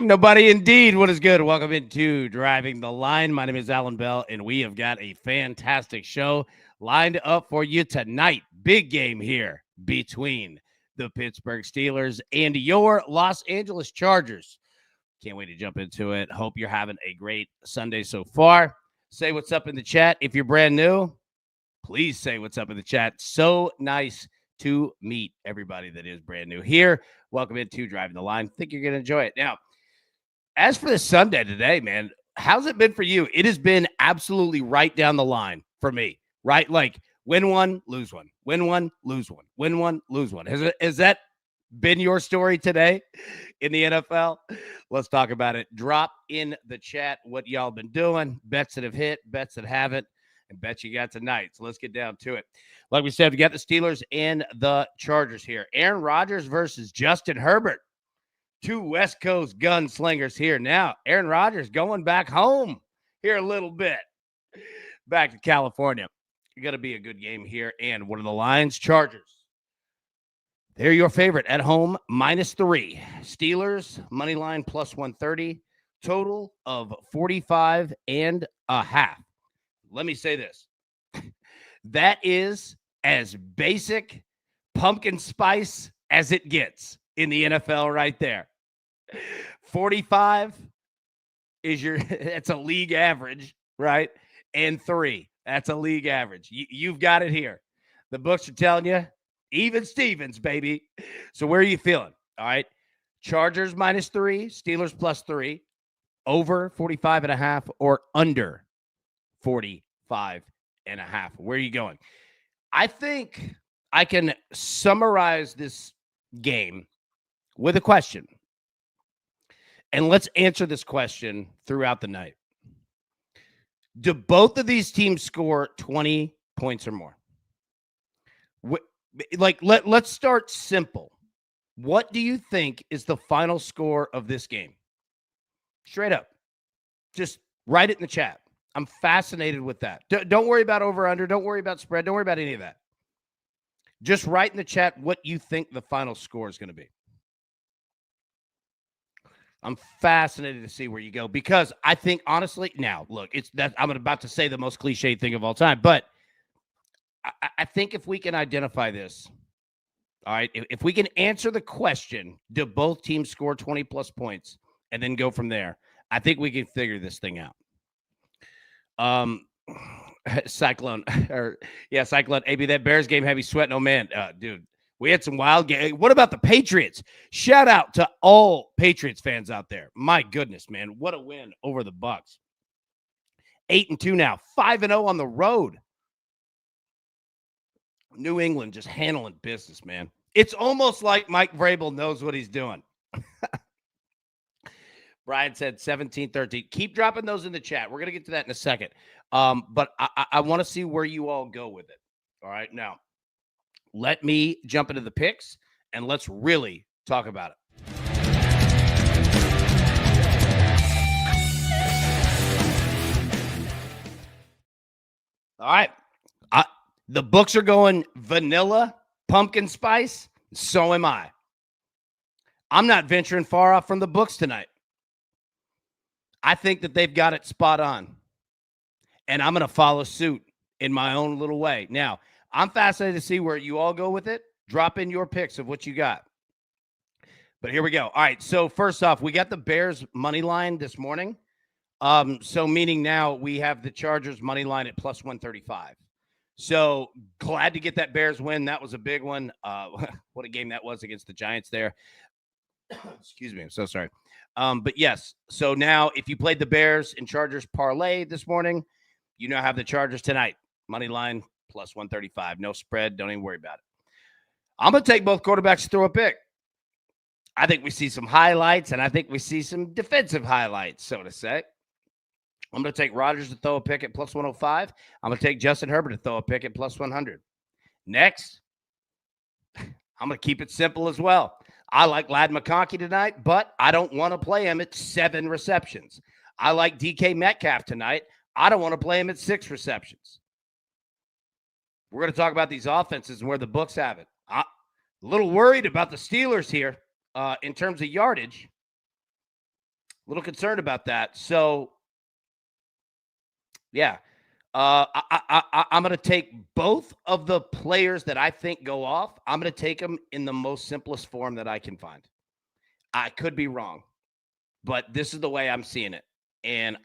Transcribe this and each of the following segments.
Nobody indeed. What is good? Welcome into Driving the Line. My name is Alan Bell, and we have got a fantastic show lined up for you tonight. Big game here between the Pittsburgh Steelers and your Los Angeles Chargers. Can't wait to jump into it. Hope you're having a great Sunday so far. Say what's up in the chat. If you're brand new, please say what's up in the chat. So nice to meet everybody that is brand new here. Welcome into Driving the Line. Think you're going to enjoy it. Now, as for this Sunday today, man, how's it been for you? It has been absolutely right down the line for me, right? Like win one, lose one, win one, lose one, win one, lose one. Has that been your story today in the NFL? Let's talk about it. Drop in the chat what y'all been doing, bets that have hit, bets that haven't, and bets you got tonight. So let's get down to it. Like we said, we got the Steelers and the Chargers here. Aaron Rodgers versus Justin Herbert. Two West Coast gunslingers here. Now, Aaron Rodgers going back home here a little bit. Back to California. It's going to be a good game here. And one of the Lions, Chargers. They're your favorite at home, -3. Steelers, money line plus 130. Total of 45.5. Let me say this. That is as basic pumpkin spice as it gets in the NFL right there. 45 is that's a league average, right? And 3, that's a league average. You've got it here. The books are telling you, even Stevens, baby. So where are you feeling? All right. Chargers -3, Steelers +3, over 45.5 or under 45.5. Where are you going? I think I can summarize this game with a question. And let's answer this question throughout the night. Do both of these teams score 20 points or more? Let's start simple. What do you think is the final score of this game? Straight up. Just write it in the chat. I'm fascinated with that. Don't worry about over-under. Don't worry about spread. Don't worry about any of that. Just write in the chat what you think the final score is going to be. I'm fascinated to see where you go because I think, honestly, now, look, I'm about to say the most cliche thing of all time, but I think if we can identify this, all right, if we can answer the question, do both teams score 20-plus points, and then go from there, I think we can figure this thing out. Cyclone. AB, that Bears game had me sweating. Oh, man, dude. We had some wild games. What about the Patriots? Shout out to all Patriots fans out there. My goodness, man. What a win over the Bucs. 8-2 now. 5-0 on the road. New England just handling business, man. It's almost like Mike Vrabel knows what he's doing. Brian said 17-13. Keep dropping those in the chat. We're going to get to that in a second. But I want to see where you all go with it. All right, now. Let me jump into the picks, and let's really talk about it. All right. The books are going vanilla, pumpkin spice. So am I. I'm not venturing far off from the books tonight. I think that they've got it spot on, and I'm going to follow suit in my own little way. Now, I'm fascinated to see where you all go with it. Drop in your picks of what you got. But here we go. All right, so first off, we got the Bears money line this morning. So meaning now we have the Chargers money line at plus 135. So glad to get that Bears win. That was a big one. What a game that was against the Giants there. Excuse me. I'm so sorry. But yes, so now if you played the Bears and Chargers parlay this morning, you now have the Chargers tonight. Money line plus 135. No spread. Don't even worry about it. I'm going to take both quarterbacks to throw a pick. I think we see some highlights, and I think we see some defensive highlights, so to say. I'm going to take Rodgers to throw a pick at plus 105. I'm going to take Justin Herbert to throw a pick at plus 100. Next, I'm going to keep it simple as well. I like Ladd McConkey tonight, but I don't want to play him at 7 receptions. I like DK Metcalf tonight. I don't want to play him at 6 receptions. We're going to talk about these offenses and where the books have it. I'm a little worried about the Steelers here in terms of yardage. A little concerned about that. So, yeah. I'm going to take both of the players that I think go off. I'm going to take them in the most simplest form that I can find. I could be wrong, but this is the way I'm seeing it. And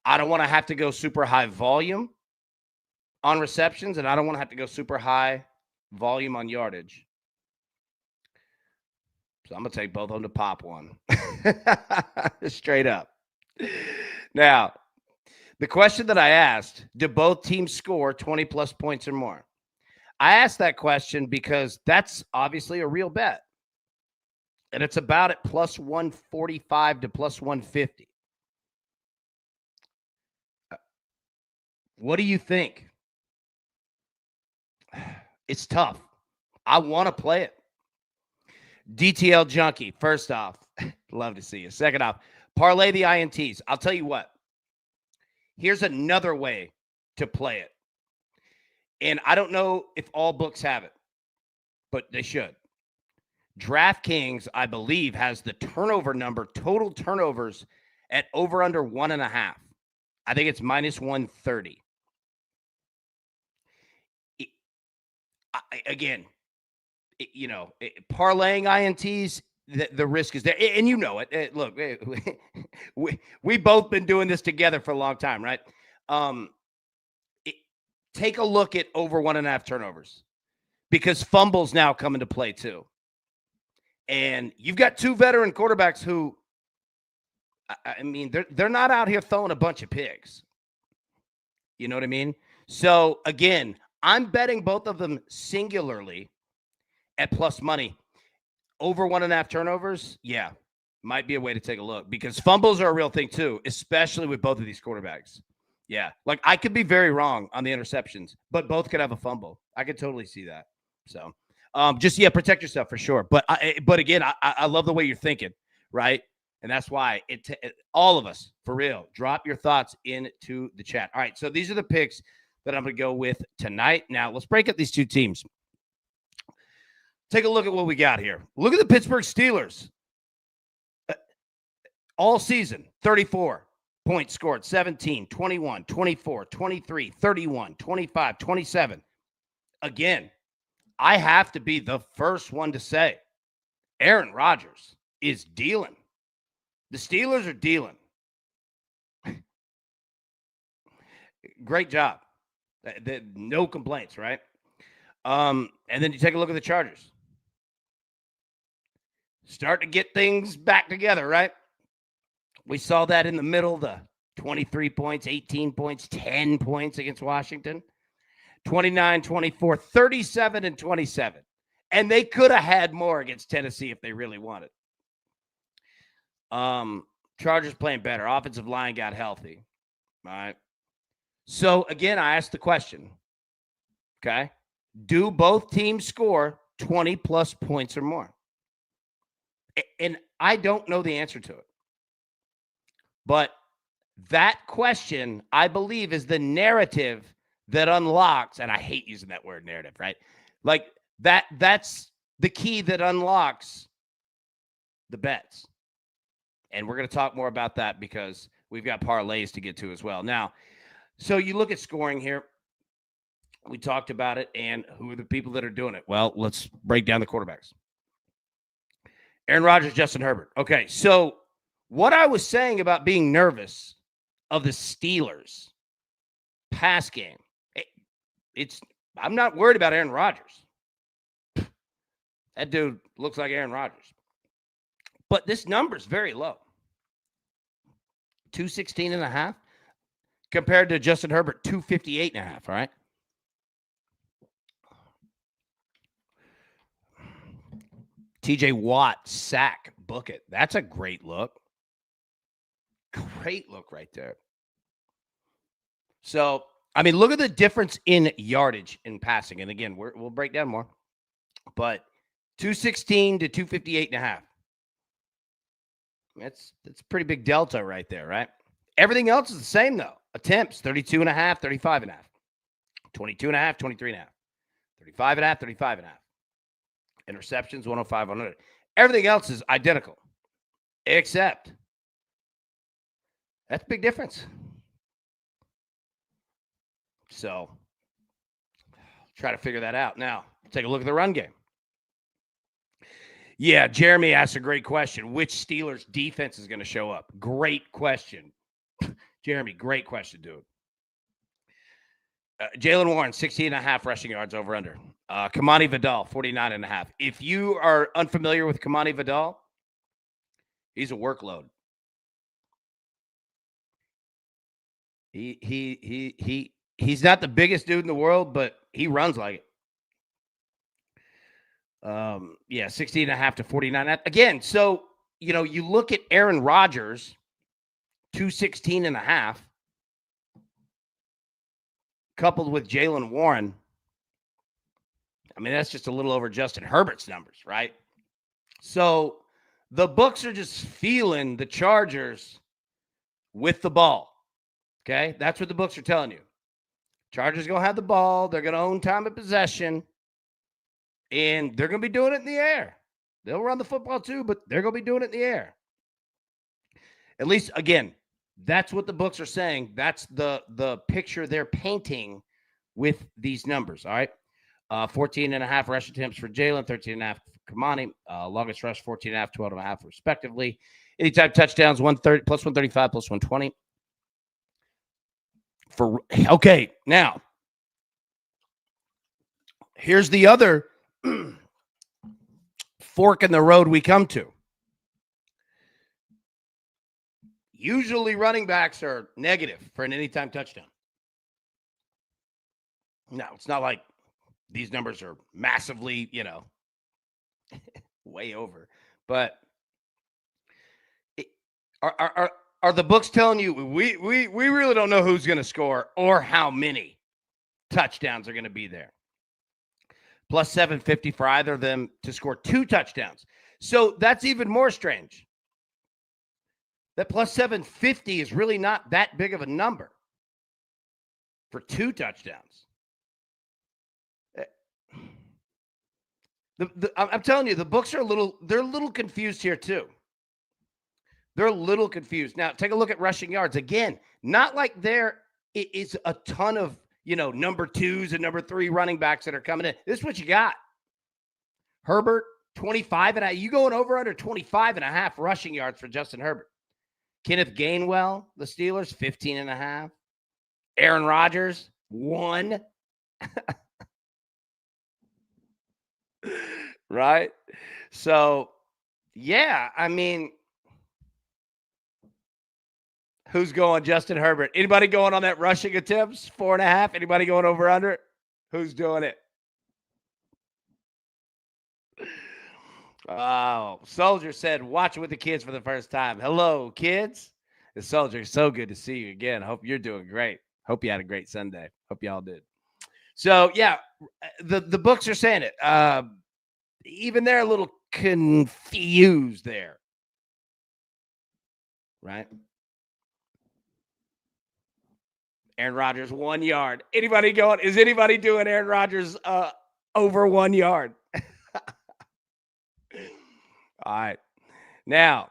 I don't want to have to go super high volume on receptions, and I don't want to have to go super high volume on yardage. So I'm going to take both of them to pop one. Straight up. Now, the question that I asked, do both teams score 20-plus points or more? I asked that question because that's obviously a real bet. And it's about at plus 145 to plus 150. What do you think? It's tough. I want to play it. DTL Junkie, first off, love to see you. Second off, parlay the INTs. I'll tell you what. Here's another way to play it. And I don't know if all books have it, but they should. DraftKings, I believe, has the turnover number, total turnovers at over under 1.5. I think it's minus 130. Parlaying INTs, the risk is there. And you know it. Look, we've both been doing this together for a long time, right? Take a look at over 1.5 turnovers because fumbles now come into play too. And you've got two veteran quarterbacks who, I mean, they're not out here throwing a bunch of pigs. You know what I mean? So, again, I'm betting both of them singularly at plus money. Over 1.5 turnovers, yeah, might be a way to take a look because fumbles are a real thing too, especially with both of these quarterbacks. Yeah, like I could be very wrong on the interceptions, but both could have a fumble. I could totally see that. So, protect yourself for sure. But again, I love the way you're thinking, right? And that's why all of us, for real, drop your thoughts into the chat. All right, so these are the picks that I'm going to go with tonight. Now, let's break up these two teams. Take a look at what we got here. Look at the Pittsburgh Steelers. All season, 34 points scored, 17, 21, 24, 23, 31, 25, 27. Again, I have to be the first one to say Aaron Rodgers is dealing. The Steelers are dealing. Great job. No complaints, right? And then you take a look at the Chargers. Start to get things back together, right? We saw that in the middle, the 23 points, 18 points, 10 points against Washington, 29, 24, 37, and 27. And they could have had more against Tennessee if they really wanted. Chargers playing better. Offensive line got healthy. All right. So, again, I asked the question, okay? Do both teams score 20-plus points or more? And I don't know the answer to it. But that question, I believe, is the narrative that unlocks, and I hate using that word narrative, right? Like that's the key that unlocks the bets. And we're going to talk more about that because we've got parlays to get to as well. Now, so you look at scoring here. We talked about it, and who are the people that are doing it? Well, let's break down the quarterbacks. Aaron Rodgers, Justin Herbert. Okay, so what I was saying about being nervous of the Steelers pass game, I'm not worried about Aaron Rodgers. That dude looks like Aaron Rodgers. But this number is very low. 216.5 compared to Justin Herbert, 258.5, all right? TJ Watt, sack, book it. That's a great look. Great look right there. So, I mean, look at the difference in yardage in passing. And again, we'll break down more. But 216 to 258.5. That's a pretty big delta right there, right? Everything else is the same, though. Attempts, 32.5, 35.5. 22.5, 23.5. 35.5, 35.5. Interceptions, 105, 100. Everything else is identical, except That's a big difference. So try to figure that out. Now, take a look at the run game. Yeah, Jeremy asked a great question. Which Steelers defense is going to show up? Great question. Jeremy, great question, dude. Jalen Warren, 16.5 rushing yards over under. Kamani Vidal, 49.5. If you are unfamiliar with Kamani Vidal, he's a workload. He's not the biggest dude in the world, but he runs like it. 16.5 to 49. Again, so, you look at Aaron Rodgers, 216.5, coupled with Jalen Warren. I mean, that's just a little over Justin Herbert's numbers, right? So the books are just feeling the Chargers with the ball. Okay? That's what the books are telling you. Chargers going to have the ball. They're going to own time of possession. And they're going to be doing it in the air. They'll run the football too, but they're going to be doing it in the air. At least, again, that's what the books are saying. That's the picture they're painting with these numbers, all right? 14.5 rush attempts for Jalen, 13.5 for Kamani. Longest rush, 14.5, 12.5 respectively. Anytime touchdowns, 130 plus 135 plus 120. Okay, now, here's the other fork in the road we come to. Usually running backs are negative for an anytime touchdown. No, it's not like these numbers are massively, way over. But are the books telling you we really don't know who's going to score or how many touchdowns are going to be there? Plus 750 for either of them to score 2 touchdowns. So that's even more strange. That plus 750 is really not that big of a number for 2 touchdowns. I'm telling you, the books are they're a little confused here too. They're a little confused. Now, take a look at rushing yards. Again, not like there is a ton of, number 2s and number 3 running backs that are coming in. This is what you got. Herbert, 25.5. You going over under 25.5 rushing yards for Justin Herbert. Kenneth Gainwell, the Steelers, 15.5. Aaron Rodgers, 1. Right? So, yeah, I mean, who's going Justin Herbert? Anybody going on that rushing attempts? 4.5? Anybody going over under? Who's doing it? Oh, Soldier said, watch it with the kids for the first time. Hello, kids. The Soldier, so good to see you again. Hope you're doing great. Hope you had a great Sunday. Hope y'all did. So, yeah, the books are saying it. Even they're a little confused there. Right? Aaron Rodgers, 1 yard. Is anybody doing Aaron Rodgers over 1 yard? All right. Now,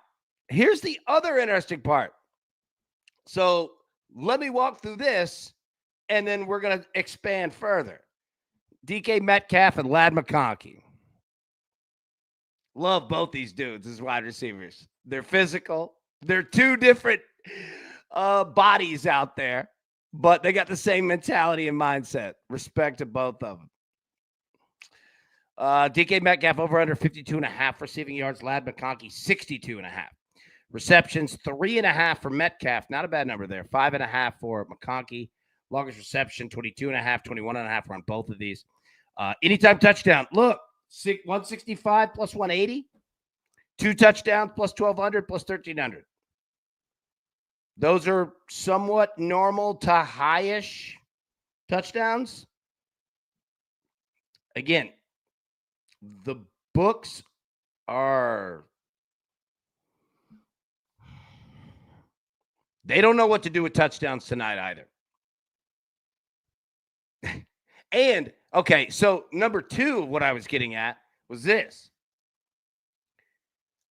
here's the other interesting part. So let me walk through this, and then we're going to expand further. DK Metcalf and Ladd McConkey. Love both these dudes as wide receivers. They're physical. They're 2 different bodies out there, but they got the same mentality and mindset. Respect to both of them. DK Metcalf over under 52.5 receiving yards. Ladd McConkey 62.5 receptions. 3.5 for Metcalf. Not a bad number there. 5.5 for McConkey. Longest reception 22.5, 21.5 on both of these. Anytime touchdown. Look, 165 plus 180. 2 touchdowns plus 1,200 plus 1,300. Those are somewhat normal to high-ish touchdowns. Again, the books are, they don't know what to do with touchdowns tonight either. And, okay, so number 2, what I was getting at was this.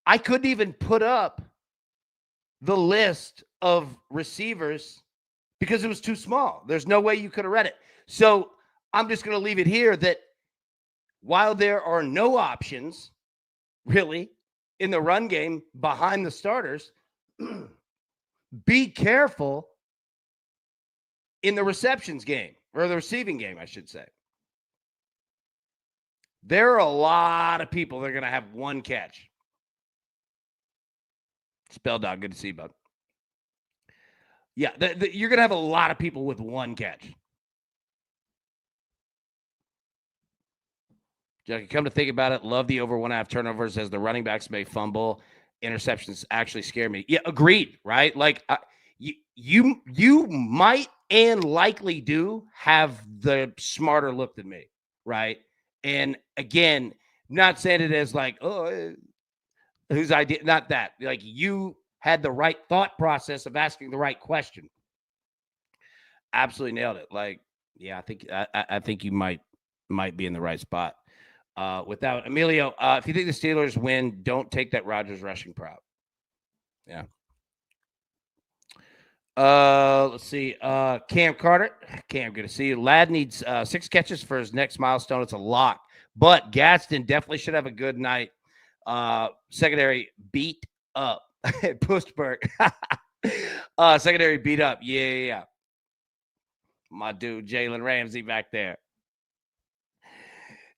I couldn't even put up the list of receivers because it was too small. There's no way you could have read it. So I'm just going to leave it here that while there are no options really in the run game behind the starters, be careful in the receptions game, or the receiving game, I should say. There are a lot of people that are going to have one catch. Spell dog, good to see you, bud. Yeah, you're going to have a lot of people with one catch. Jackie, come to think about it, love the over 1.5 turnovers as the running backs may fumble. Interceptions actually scare me. Yeah, agreed, right? Like you might and likely do have the smarter look than me, right? And again, not saying it as like, oh, whose idea? Not that. Like you had the right thought process of asking the right question. Absolutely nailed it. Like, yeah, I think you might be in the right spot. Without Emilio, if you think the Steelers win, don't take that Rodgers rushing prop. Yeah. Let's see. Cam Carter. Cam, good to see you. Ladd needs 6 catches for his next milestone. It's a lock. But Gadsden definitely should have a good night. Secondary beat up. Pittsburgh. Secondary beat up. Yeah. My dude, Jalen Ramsey back there.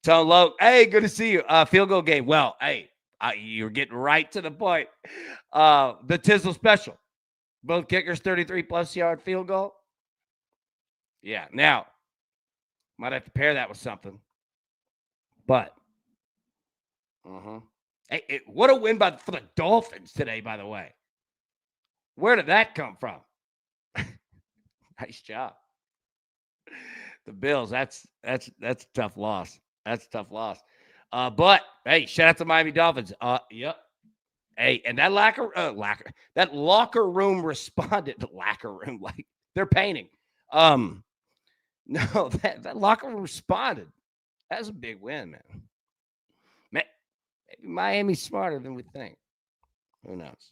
Tone Lowe, hey, good to see you. Field goal game. Well, hey, you're getting right to the point. The Tizzle special. Both kickers, 33-plus yard field goal. Yeah, now, might have to pair that with something. But, hey, what a win for the Dolphins today, by the way. Where did that come from? Nice job. The Bills, that's a tough loss. That's a tough loss. But, hey, shout out to Miami Dolphins. Yep. Hey, and that locker room responded. Locker room, like they're painting. No, that locker room responded. That's a big win, man. Maybe Miami's smarter than we think. Who knows?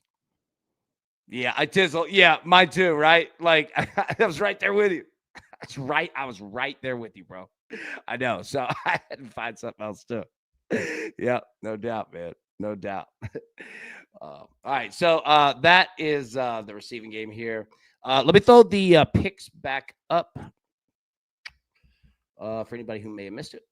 Yeah, I tizzle. Yeah, mine too, right? Like I was right there with you. That's right. I was right there with you, bro. I know. So I had to find something else too. Yeah, no doubt, man. No doubt. All right. So that is the receiving game here. Let me throw the picks back up for anybody who may have missed it.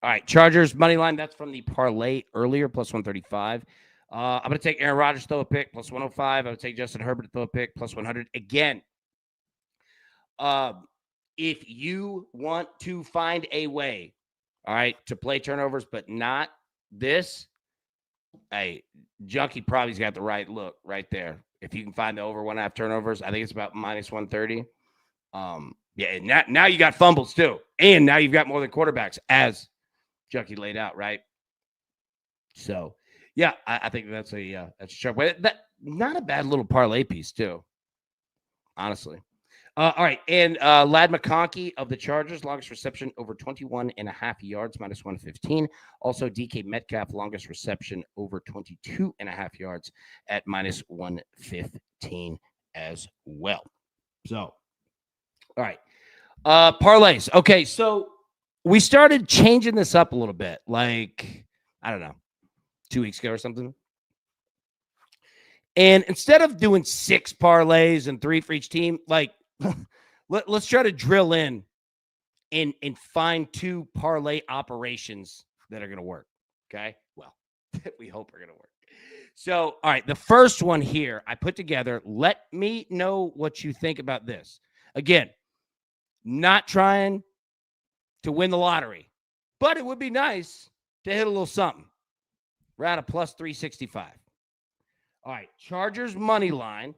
All right. Chargers money line. That's from the parlay earlier, plus 135. I'm going to take Aaron Rodgers, throw a pick, plus 105. I'm going to take Justin Herbert, throw a pick, plus 100. Again, if you want to find a way, all right, to play turnovers, but not this, hey, Junkie probably's got the right look right there. If you can find the over 1.5 turnovers, I think it's about minus 130. Yeah, now you got fumbles too. And now you've got more than quarterbacks, as Junkie laid out, right? So, yeah, I think that's a sharp way. That not a bad little parlay piece too, honestly. All right, and Ladd McConkey of the Chargers, longest reception over 21.5 yards, minus 115. Also, DK Metcalf, longest reception over 22.5 yards at minus 115 as well. So, all right. Parlays. Okay, so we started changing this up a little bit, like, I don't know, 2 weeks ago or something. And instead of doing 6 parlays and 3 for each team, like, let's try to drill in and find 2 parlay operations that are going to work. Okay. Well, we hope are going to work. So, all right. The first one here I put together. Let me know what you think about this. Again, not trying to win the lottery, but it would be nice to hit a little something. We're at a plus 365. All right. Chargers money line.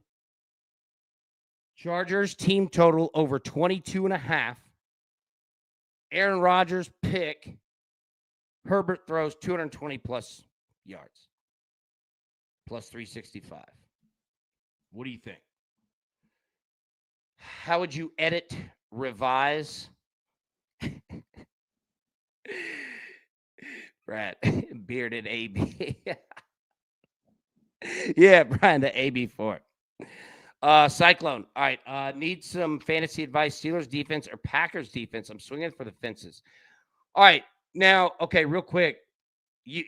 Chargers team total over 22.5. Aaron Rodgers pick. Herbert throws 220 plus yards. Plus 365. What do you think? How would you edit, revise? Brad, bearded AB. Yeah, Brian, the AB4. Cyclone. All right. Need some fantasy advice. Steelers defense or Packers defense? I'm swinging for the fences. All right. Now, okay, real quick. You,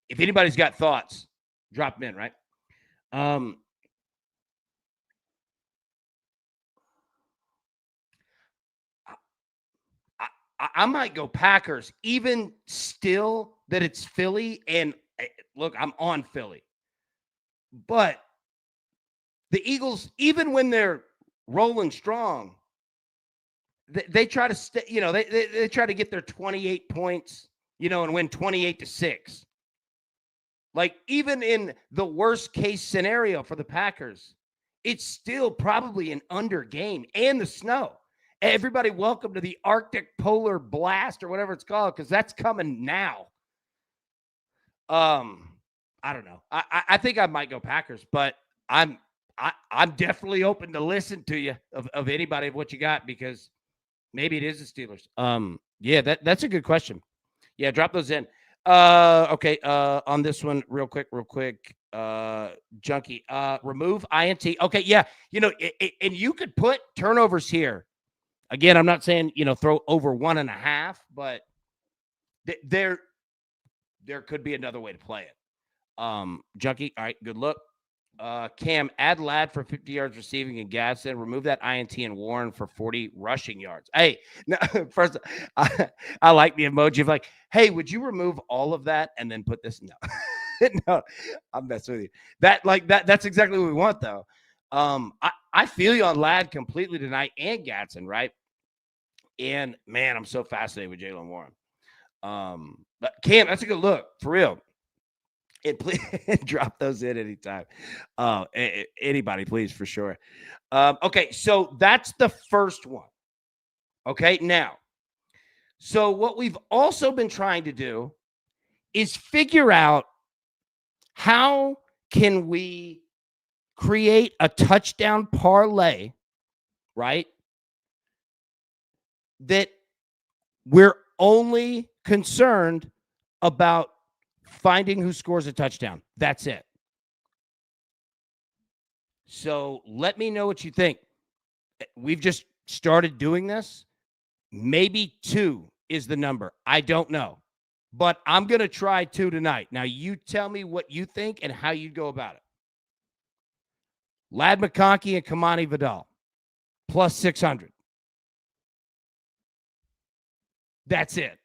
if anybody's got thoughts, drop them in, right? Um, I might go Packers, even still that it's Philly. And look, I'm on Philly. But the Eagles, even when they're rolling strong, they try to stay, they try to get their 28 points, and win 28-6. Like, even in the worst case scenario for the Packers, it's still probably an under game, and the snow. Everybody, welcome to the Arctic polar blast or whatever it's called, because that's coming now. I don't know. I think I might go Packers, but I'm definitely open to listen to you of anybody of what you got, because maybe it is the Steelers. Yeah, that's a good question. Yeah, drop those in. Okay. On this one, real quick. Junkie. Remove INT. Okay, yeah. And you could put turnovers here. Again, I'm not saying throw over 1.5, but there could be another way to play it. Junkie. All right, good look. Cam, add Ladd for 50 yards receiving and Gadsden. Remove that INT and Warren for 40 rushing yards. Hey, no, first, I like the emoji of like, hey, would you remove all of that and then put this? No, no, I'm messing with you. That's exactly what we want, though. I feel you on Ladd completely tonight and Gadsden, right? And man, I'm so fascinated with Jaylen Warren. But Cam, that's a good look for real. And please drop those in anytime. Anybody, please, for sure. Okay, so that's the first one. Okay, now, so what we've also been trying to do is figure out how can we create a touchdown parlay, right? That we're only concerned about finding who scores a touchdown. That's it. So let me know what you think. We've just started doing this. Maybe 2 is the number. I don't know. But I'm going to try 2 tonight. Now, you tell me what you think and how you go about it. Ladd McConkey and Kamani Vidal, plus 600. That's it.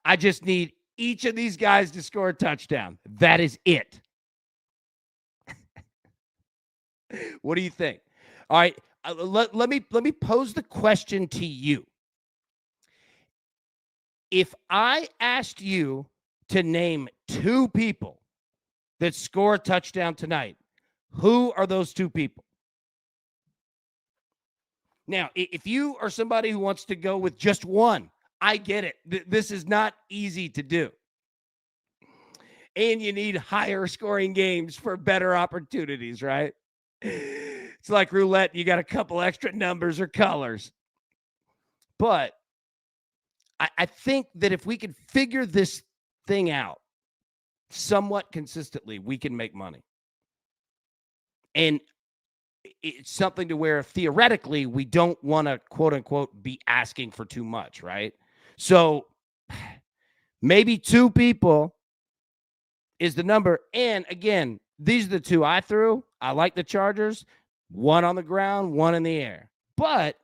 I just need each of these guys to score a touchdown. That is it. What do you think? All right. Let me pose the question to you. If I asked you to name 2 people that score a touchdown tonight, who are those 2 people? Now, if you are somebody who wants to go with just one, I get it. This is not easy to do. And you need higher scoring games for better opportunities, right? It's like roulette. You got a couple extra numbers or colors. But I think that if we could figure this thing out somewhat consistently, we can make money. And it's something to where theoretically we don't want to, quote unquote, be asking for too much, right? So maybe 2 people is the number. And again, these are the 2 I threw. I like the Chargers. 1 on the ground, 1 in the air. But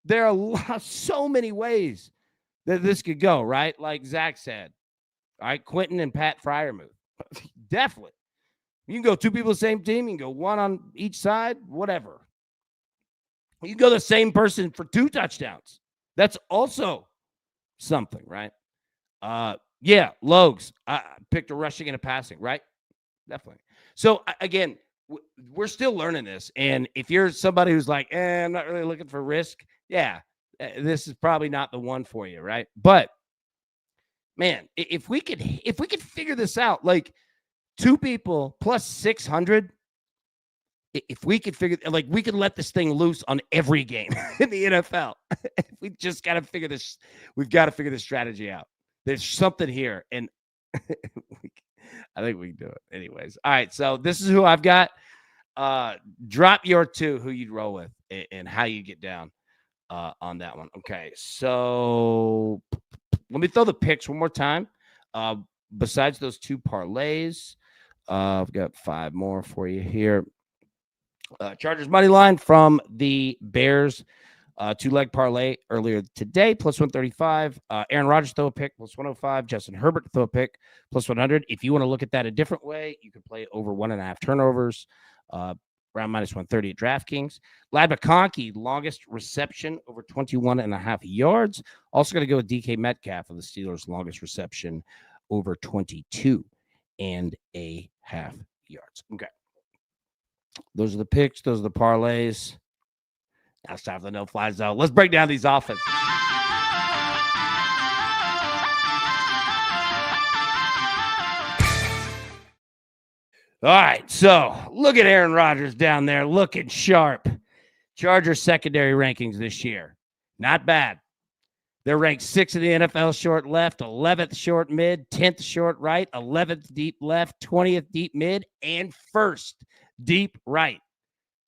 there are so many ways that this could go, right? Like Zach said. All right, Quentin and Pat Freiermuth. Definitely. You can go 2 people the same team. You can go 1 on each side, whatever. You can go the same person for 2 touchdowns. That's also something, right? Yeah, Logs. I picked a rushing and a passing, right? Definitely. So, again, we're still learning this. And if you're somebody who's like, I'm not really looking for risk, yeah, this is probably not the one for you, right? But, man, if we could figure this out, like 2 people plus 600, if we could figure, like, we could let this thing loose on every game in the NFL. We just got to figure this. We've got to figure this strategy out. There's something here, and I think we can do it. Anyways. All right. So this is who I've got. Drop your two, who you'd roll with and how you get down on that one. Okay. So let me throw the picks one more time. Besides those two parlays, I've got 5 more for you here. Chargers money line from the Bears. 2-leg parlay earlier today, plus 135. Aaron Rodgers throw a pick, plus 105. Justin Herbert throw a pick, plus 100. If you want to look at that a different way, you can play over 1.5 turnovers, around minus 130 at DraftKings. Lad McConkey, longest reception, over 21.5 yards. Also going to go with DK Metcalf of the Steelers, longest reception, over 22.5 yards. Okay. Those are the picks. Those are the parlays. Now it's time for the no-fly zone. Let's break down these offenses. All right, so look at Aaron Rodgers down there looking sharp. Chargers secondary rankings this year. Not bad. They're ranked 6th in the NFL short left, 11th short mid, 10th short right, 11th deep left, 20th deep mid, and 1st deep right.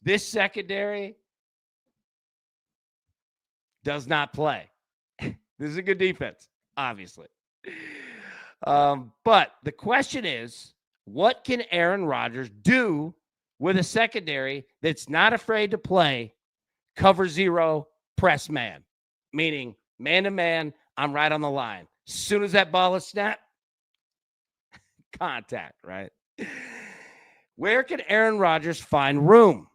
This secondary does not play. This is a good defense, obviously. But the question is, what can Aaron Rodgers do with a secondary that's not afraid to play cover 0 press man? Meaning, man-to-man, I'm right on the line. As soon as that ball is snapped, contact, right? Where can Aaron Rodgers find room?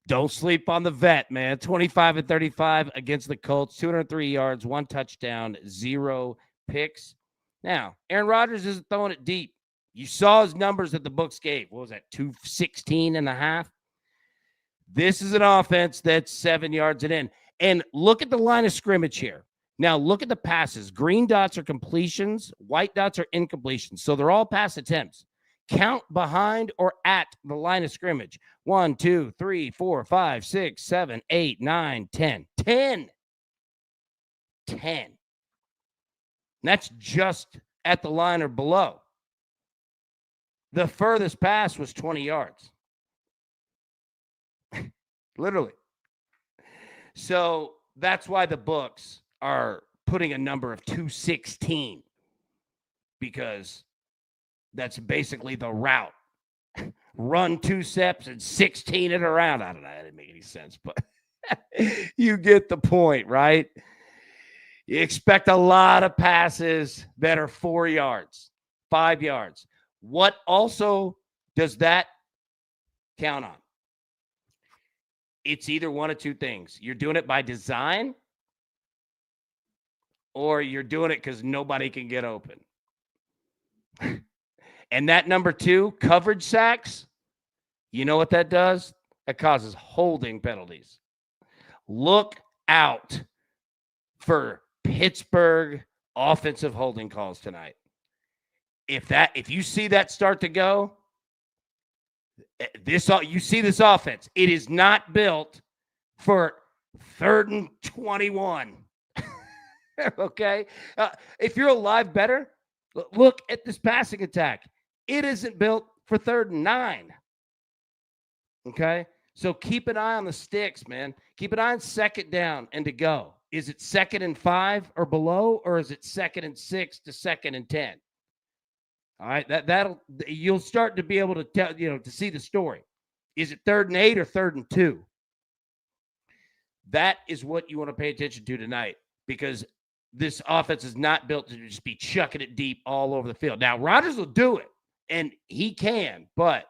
Don't sleep on the vet, man. 25-35 against the Colts, 203 yards, 1 touchdown, 0 picks. Now, Aaron Rodgers isn't throwing it deep. You saw his numbers that the books gave. What was that, 216.5? This is an offense that's 7 yards and in. And look at the line of scrimmage here. Now, look at the passes. Green dots are completions. White dots are incompletions. So they're all pass attempts. Count behind or at the line of scrimmage. 1, 2, 3, 4, 5, 6, 7, 8, 9, 10. 10. That's just at the line or below. The furthest pass was 20 yards. Literally. So that's why the books are putting a number of 216, because that's basically the route. Run 2 steps and 16 it around. I don't know. That didn't make any sense, but you get the point, right? You expect a lot of passes that are 4 yards, 5 yards. What also does that count on? It's either one of two things. You're doing it by design, or you're doing it because nobody can get open. And that number 2, coverage sacks, you know what that does? That causes holding penalties. Look out for Pittsburgh offensive holding calls tonight. If you see that start to go, you see this offense. It is not built for 3rd and 21. Okay? If you're a live bettor, look at this passing attack. It isn't built for 3rd and 9. Okay? So keep an eye on the sticks, man. Keep an eye on 2nd down and to go. Is it 2nd and 5 or below, or is it 2nd and 6 to 2nd and 10? All right, that'll you'll start to be able to tell, to see the story. Is it 3rd and 8 or 3rd and 2? That is what you want to pay attention to tonight, because this offense is not built to just be chucking it deep all over the field. Now, Rodgers will do it, and he can, but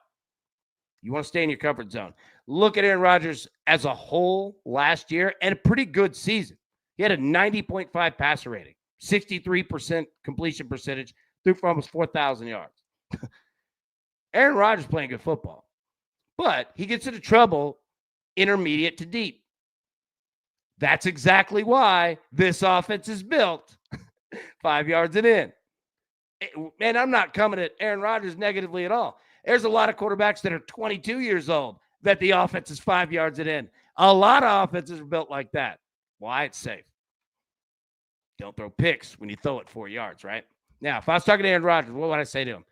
you want to stay in your comfort zone. Look at Aaron Rodgers as a whole last year, and a pretty good season. He had a 90.5 passer rating, 63% completion percentage, threw for almost 4,000 yards. Aaron Rodgers playing good football, but he gets into trouble intermediate to deep. That's exactly why this offense is built 5 yards and in. Man, I'm not coming at Aaron Rodgers negatively at all. There's a lot of quarterbacks that are 22 years old that the offense is 5 yards and in. A lot of offenses are built like that. Why? It's safe. Don't throw picks when you throw it 4 yards, right? Now, if I was talking to Aaron Rodgers, what would I say to him?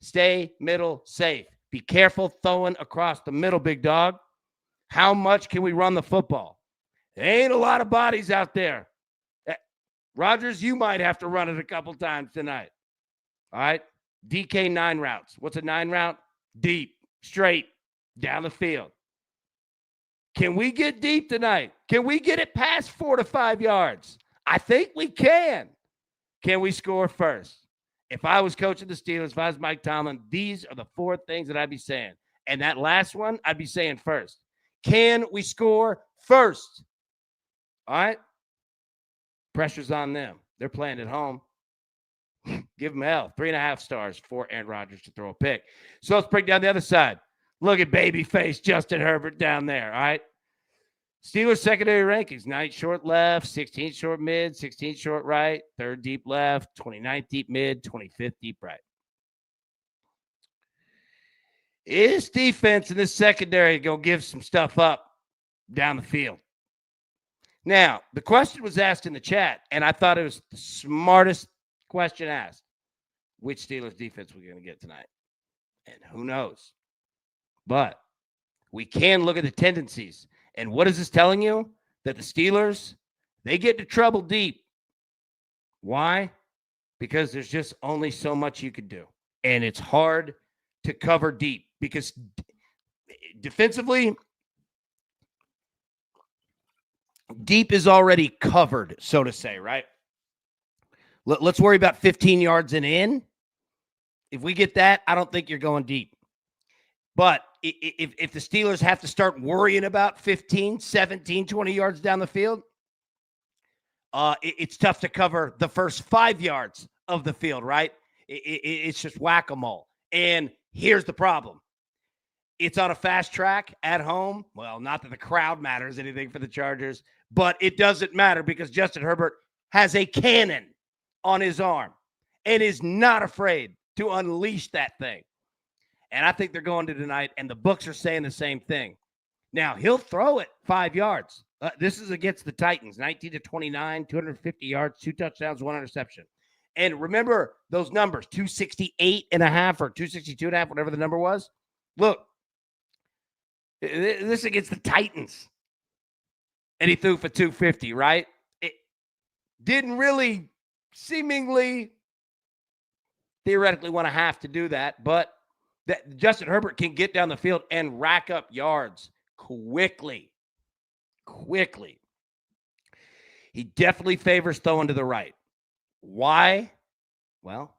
Stay middle safe. Be careful throwing across the middle, big dog. How much can we run the football? There ain't a lot of bodies out there. Rodgers, you might have to run it a couple times tonight. All right? DK 9 routes. What's a 9 route? Deep, straight, down the field. Can we get deep tonight? Can we get it past 4 to 5 yards? I think we can. Can we score first? If I was coaching the Steelers, if I was Mike Tomlin, these are the 4 things that I'd be saying. And that last one, I'd be saying first. Can we score first? All right? Pressure's on them. They're playing at home. Give them hell. 3.5 stars for Aaron Rodgers to throw a pick. So let's break down the other side. Look at babyface Justin Herbert down there, all right? Steelers secondary rankings, 9th short left, 16th short mid, 16th short right, 3rd deep left, 29th deep mid, 25th deep right. Is defense in this secondary going to give some stuff up down the field? Now, the question was asked in the chat, and I thought it was the smartest question asked. Which Steelers defense we're going to get tonight? And who knows? But we can look at the tendencies. And what is this telling you? That the Steelers, they get into trouble deep. Why? Because there's just only so much you can do. And it's hard to cover deep because defensively, deep is already covered, so to say, right? Let's worry about 15 yards and in. If we get that, I don't think you're going deep. But if the Steelers have to start worrying about 15, 17, 20 yards down the field, it's tough to cover the first 5 yards of the field, right? It's just whack-a-mole. And here's the problem. It's on a fast track at home. Well, not that the crowd matters anything for the Chargers, but it doesn't matter because Justin Herbert has a cannon on his arm and is not afraid to unleash that thing. And I think they're going to tonight, and the books are saying the same thing. Now, he'll throw it 5 yards. This is against the Titans, 19-29, 250 yards, 2 touchdowns, 1 interception. And remember those numbers, 268.5 or 262.5, whatever the number was. Look, this against the Titans. And he threw for 250, right? It didn't really seemingly theoretically want to have to do that, but that Justin Herbert can get down the field and rack up yards quickly. He definitely favors throwing to the right. Why? Well,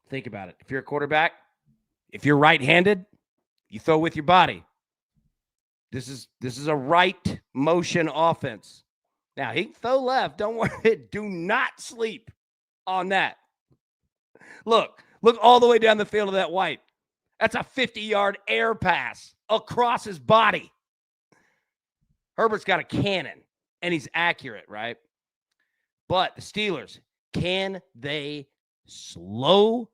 think about it. If you're a quarterback, if you're right-handed, you throw with your body. This is a right motion offense. Now, he can throw left. Don't worry. Do not sleep on that. Look all the way down the field of that white. That's a 50-yard air pass across his body. Herbert's got a cannon, and he's accurate, right? But the Steelers, can they slow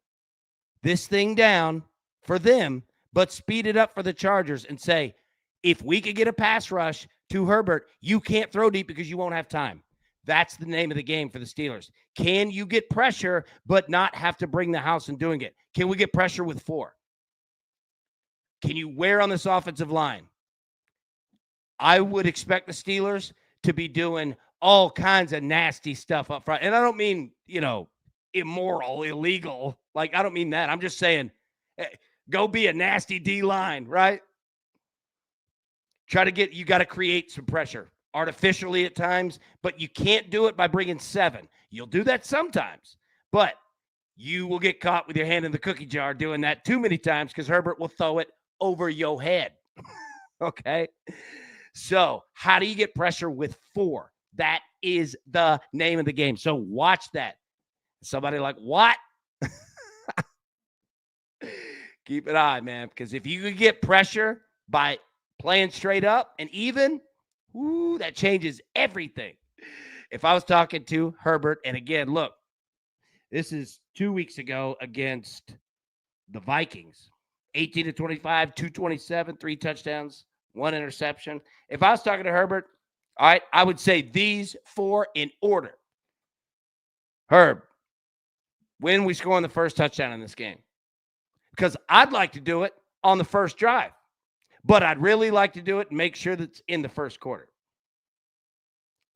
this thing down for them, but speed it up for the Chargers and say, if we could get a pass rush to Herbert, you can't throw deep because you won't have time. That's the name of the game for the Steelers. Can you get pressure, but not have to bring the house in doing it? Can we get pressure with 4? Can you wear on this offensive line? I would expect the Steelers to be doing all kinds of nasty stuff up front. And I don't mean, immoral, illegal. Like, I don't mean that. I'm just saying, go be a nasty D-line, right? You got to create some pressure artificially at times, but you can't do it by bringing 7. You'll do that sometimes, but you will get caught with your hand in the cookie jar doing that too many times because Herbert will throw it over your head. Okay? So how do you get pressure with 4? That is the name of the game. So watch that. Somebody like, what? Keep an eye, man, because if you could get pressure by playing straight up and even, that changes everything. If I was talking to Herbert, and again, look, this is 2 weeks ago against the Vikings. 18-25, 227, 3 touchdowns, 1 interception. If I was talking to Herbert, all right, I would say these 4 in order. Herb, when we score on the first touchdown in this game, because I'd like to do it on the first drive, but I'd really like to do it and make sure that it's in the first quarter.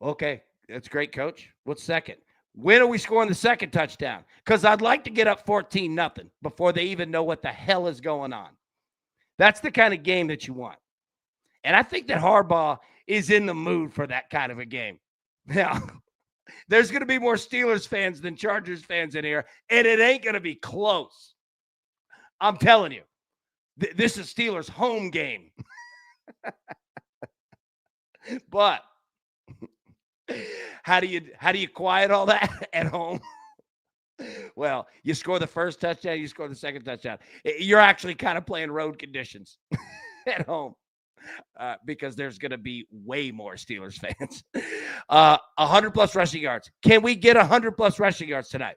Okay, that's great, Coach. What's second? When are we scoring the second touchdown? Because I'd like to get up 14-0 before they even know what the hell is going on. That's the kind of game that you want. And I think that Harbaugh is in the mood for that kind of a game. Now, there's going to be more Steelers fans than Chargers fans in here, and it ain't going to be close. I'm telling you, this is Steelers' home game. But how do you quiet all that at home? Well, you score the first touchdown, you score the second touchdown. You're actually kind of playing road conditions at home because there's going to be way more Steelers fans. 100-plus rushing yards. Can we get 100-plus rushing yards tonight?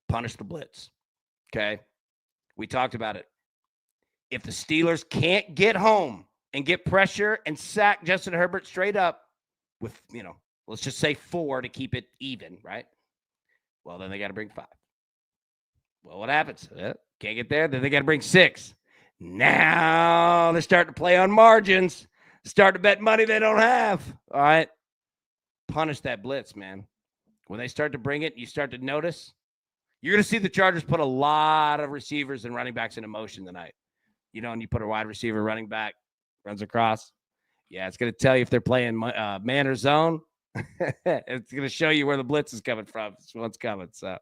Punish the blitz. Okay? We talked about it. If the Steelers can't get home and get pressure and sack Justin Herbert straight up with, let's just say 4 to keep it even, right? Well, then they got to bring 5. Well, what happens? Can't get there. Then they got to bring 6. Now they're starting to play on margins, start to bet money they don't have. All right. Punish that blitz, man. When they start to bring it, you start to notice. You're going to see the Chargers put a lot of receivers and running backs into motion tonight. And you put a wide receiver running back, runs across. Yeah, it's going to tell you if they're playing man or zone. It's going to show you where the blitz is coming from. This one's coming. So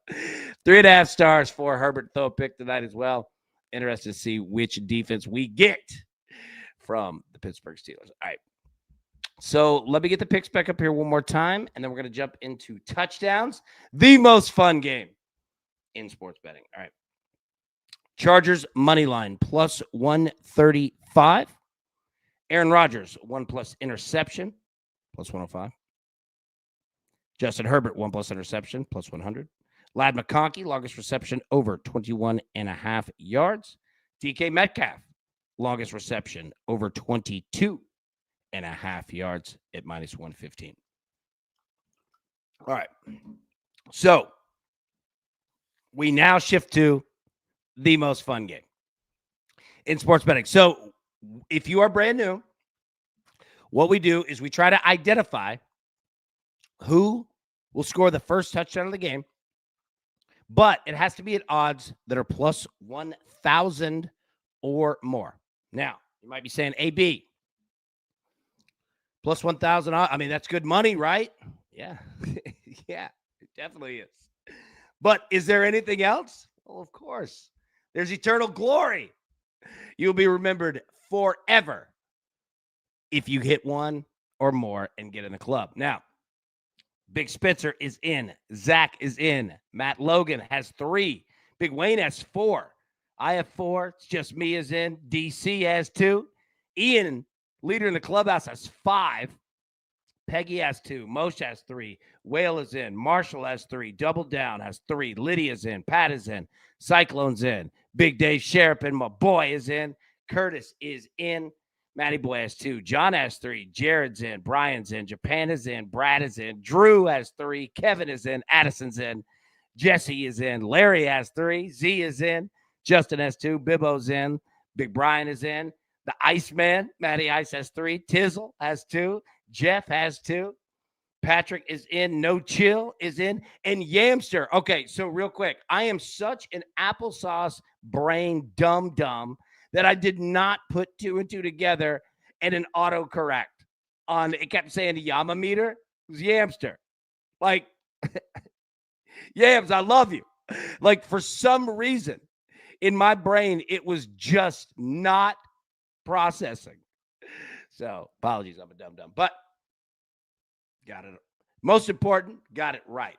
3.5 stars for Herbert. Throw a pick tonight as well. Interested to see which defense we get from the Pittsburgh Steelers. All right. So let me get the picks back up here one more time, and then we're going to jump into touchdowns. The most fun game in sports betting. All right. Chargers money line plus 135. Aaron Rodgers 1+ interception plus 105. Justin Herbert 1+ interception plus 100. Ladd McConkey longest reception over 21.5 yards. DK Metcalf longest reception over 22.5 yards at minus 115. All right. So we now shift to the most fun game in sports betting. So if you are brand new, what we do is we try to identify who will score the first touchdown of the game, but it has to be at odds that are plus 1,000 or more. Now, you might be saying, AB, plus 1,000. I mean, that's good money, right? Yeah. Yeah, it definitely is. But is there anything else? Well, of course. There's eternal glory. You'll be remembered forever if you hit one or more and get in the club. Now, Big Spencer is in. Zach is in. Matt Logan has 3. Big Wayne has 4. I have 4. It's just me is in. DC has 2. Ian, leader in the clubhouse, has 5. Peggy has 2. Moshe has 3. Whale is in. Marshall has 3. Double Down has 3. Lydia's in. Pat is in. Cyclone's in. Big Dave Sherapin, my boy, is in. Curtis is in. Matty Boy has 2. John has 3. Jared's in. Brian's in. Japan is in. Brad is in. Drew has 3. Kevin is in. Addison's in. Jesse is in. Larry has 3. Z is in. Justin has 2. Bibbo's in. Big Brian is in. The Iceman, Matty Ice, has 3. Tizzle has 2. Jeff has 2. Patrick is in. No Chill is in. And Yamster. Okay, so real quick, I am such an applesauce brain dumb that I did not put 2 and 2 together and an autocorrect on. It kept saying the Yama meter. It was Yamster. Like, Yams, I love you. Like, for some reason in my brain, it was just not processing. So apologies, I'm a dumb, but got it. Most important, got it right.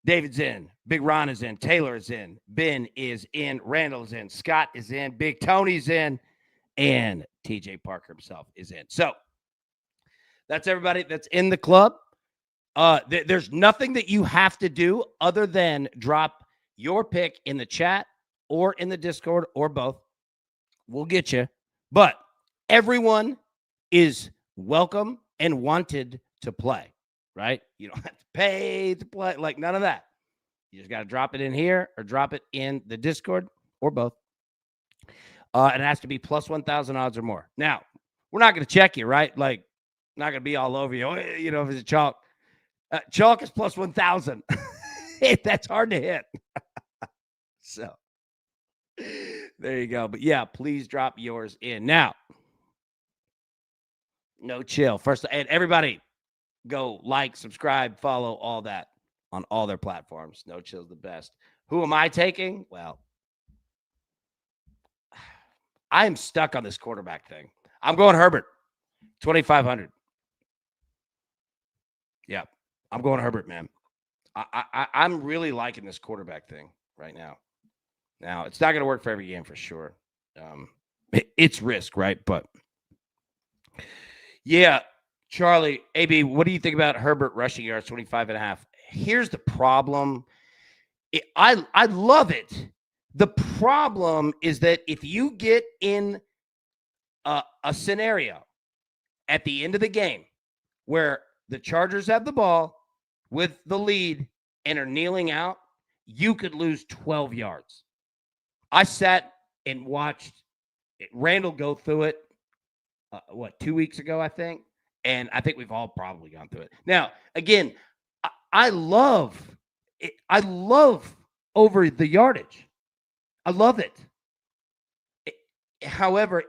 David's in. Big Ron is in. Taylor is in. Ben is in. Randall is in. Scott is in. Big Tony's in. And TJ Parker himself is in. So that's everybody that's in the club. There's nothing that you have to do other than drop your pick in the chat or in the Discord or both. We'll get you. But everyone is welcome and wanted to play, right? You don't have to pay to play, like none of that. You just got to drop it in here or drop it in the Discord or both. It has to be plus 1,000 odds or more. Now, we're not going to check you, right? Like, not going to be all over you. You know, if it's a chalk. Chalk is plus 1,000. That's hard to hit. So, there you go. But, yeah, please drop yours in. Now, no chill. First, and everybody, go like, subscribe, follow, all that on all their platforms. No chill's the best. Who am I taking? Well, I am stuck on this quarterback thing. I'm going Herbert, 2,500. Yeah, I'm going Herbert, man. I'm really liking this quarterback thing right now. Now, it's not going to work for every game for sure. It's risk, right? But, yeah, Charlie, AB, what do you think about Herbert rushing yards, 25.5? Here's the problem. I love it. The problem is that if you get in a scenario at the end of the game where the Chargers have the ball with the lead and are kneeling out, you could lose 12 yards. I sat and watched Randall go through it, 2 weeks ago, I think? And I think we've all probably gone through it. Now, again, I love it. I love over the yardage. I love it. However,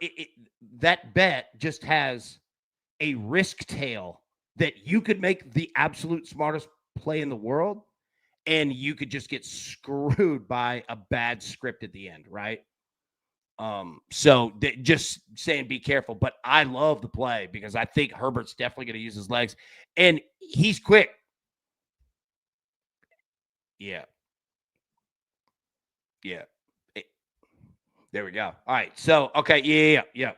that bet just has a risk tail that you could make the absolute smartest play in the world, and you could just get screwed by a bad script at the end, right? So just saying be careful. But I love the play because I think Herbert's definitely going to use his legs, and he's quick. Yeah. There we go. All right. So, okay. Yeah.